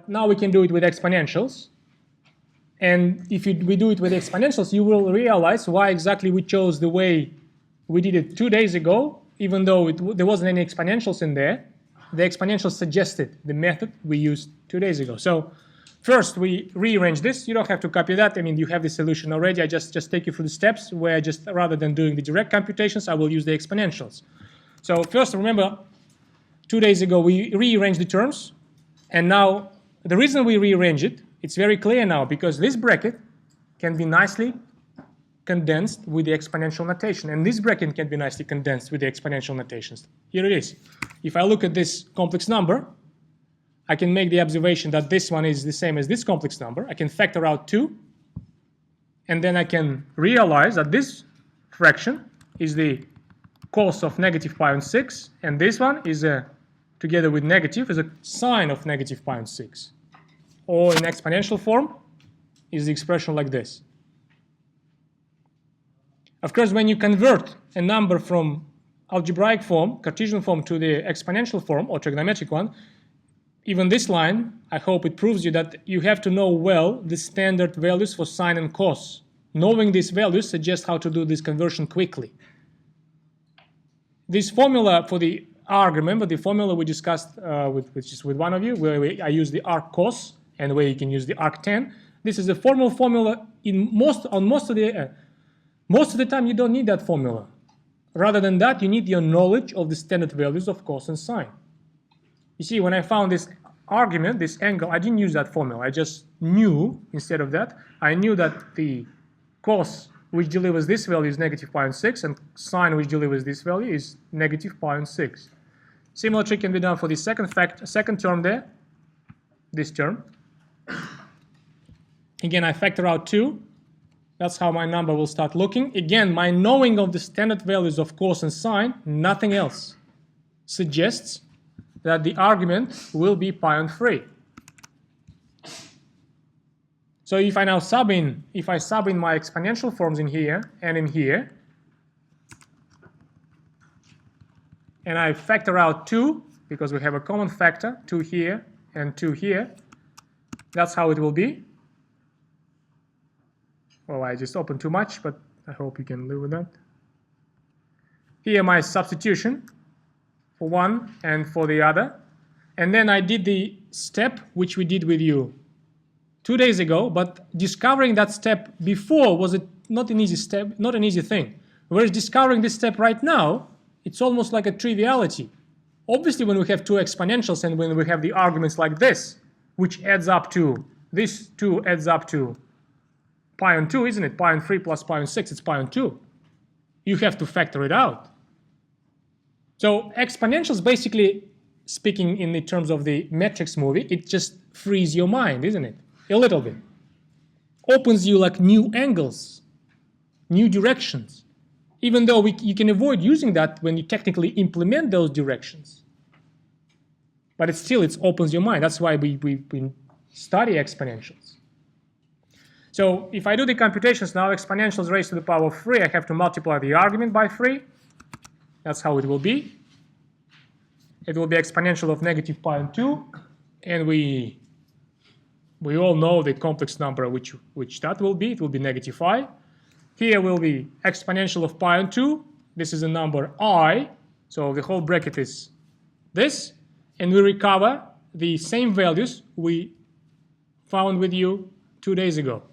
Now we can do it with exponentials. And if we do it with exponentials, you will realize why exactly we chose the way we did it 2 days ago, even though there wasn't any exponentials in there. The exponentials suggested the method we used 2 days ago. So first, we rearrange this. You don't have to copy that. I mean, you have the solution already. I just take you through the steps where rather than doing the direct computations, I will use the exponentials. So first, remember, 2 days ago, we rearranged the terms. And now, the reason we rearrange it, it's very clear now, because this bracket can be nicely condensed with the exponential notation. And this bracket can be nicely condensed with the exponential notations. Here it is. If I look at this complex number, I can make the observation that this one is the same as this complex number. I can factor out 2. And then I can realize that this fraction is the cos of negative pi on 6. And this one is, together with negative, is a sine of negative pi on 6. Or in exponential form is the expression like this. Of course, when you convert a number from algebraic form, Cartesian form, to the exponential form or trigonometric one, even this line, I hope it proves you that you have to know well the standard values for sine and cos. Knowing these values suggests how to do this conversion quickly. This formula for the arg, remember the formula we discussed with one of you, where I use the arg cos and where you can use the arg tan. This is a formal formula. Most of the time you don't need that formula. Rather than that, you need your knowledge of the standard values of cos and sine. You see, when I found this argument, this angle, I didn't use that formula. I just knew, instead of that, I knew that the cos which delivers this value is negative pi on 6, and sine which delivers this value is negative pi on 6. Similar trick can be done for the second term there, this term. Again, I factor out 2. That's how my number will start looking. Again, my knowing of the standard values of cos and sine, nothing else, suggests that the argument will be pi on 3. So if I now sub in my exponential forms in here and in here, and I factor out 2, because we have a common factor, 2 here and 2 here, that's how it will be. Well, I just opened too much, but I hope you can live with that. Here my substitution for one and for the other. And then I did the step which we did with you 2 days ago, but discovering that step before was not an easy step, not an easy thing. Whereas discovering this step right now, it's almost like a triviality. Obviously, when we have 2 exponentials and when we have the arguments like this, which adds up to, this 2 adds up to pi on 2, isn't it? Pi on 3 plus pi on 6, it's pi on 2. You have to factor it out. So exponentials, basically speaking in the terms of the metrics movie, it just frees your mind, isn't it? A little bit. Opens you like new angles, new directions. Even though you can avoid using that when you technically implement those directions. But it opens your mind. That's why we study exponentials. So if I do the computations now, exponentials raised to the power of 3, I have to multiply the argument by 3. That's how it will be. It will be exponential of negative pi on 2. And we all know the complex number which that will be. It will be negative I. Here will be exponential of pi on 2. This is a number I. So the whole bracket is this. And we recover the same values we found with you 2 days ago.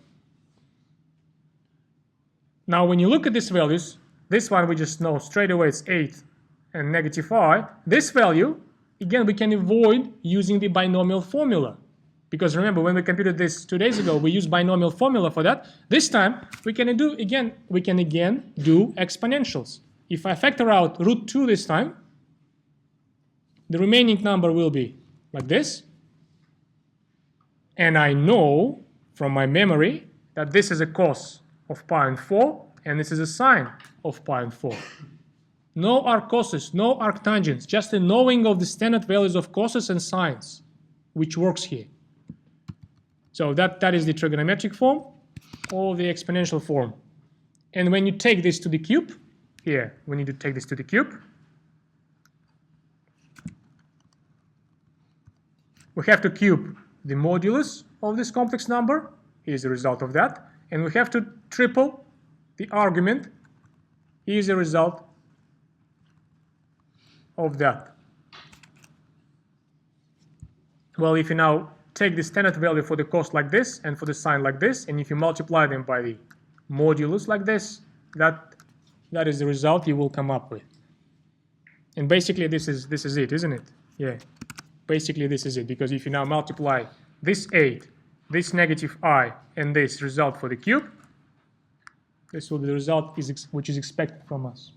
Now, when you look at these values, this one we just know straight away it's 8 and negative I. This value, again, we can avoid using the binomial formula. Because remember, when we computed this 2 days ago, we used binomial formula for that. This time, we can again do exponentials. If I factor out root 2 this time, the remaining number will be like this. And I know from my memory that this is a cos of pi on 4, and this is a sine of pi on 4. No arccoses, no arctangents, just a knowing of the standard values of coses and sines, which works here. So that is the trigonometric form or the exponential form. And when you take this to the cube, here, we need to take this to the cube. We have to cube the modulus of this complex number is the result of that, and we have to triple the argument is a result of that. Well, if you now take the standard value for the cost like this and for the sign like this, and if you multiply them by the modulus like this, that is the result you will come up with. And basically this is it, isn't it? Yeah. Basically this is it, because if you now multiply this 8, this negative I, and this result for the cube, this will be the result which is expected from us.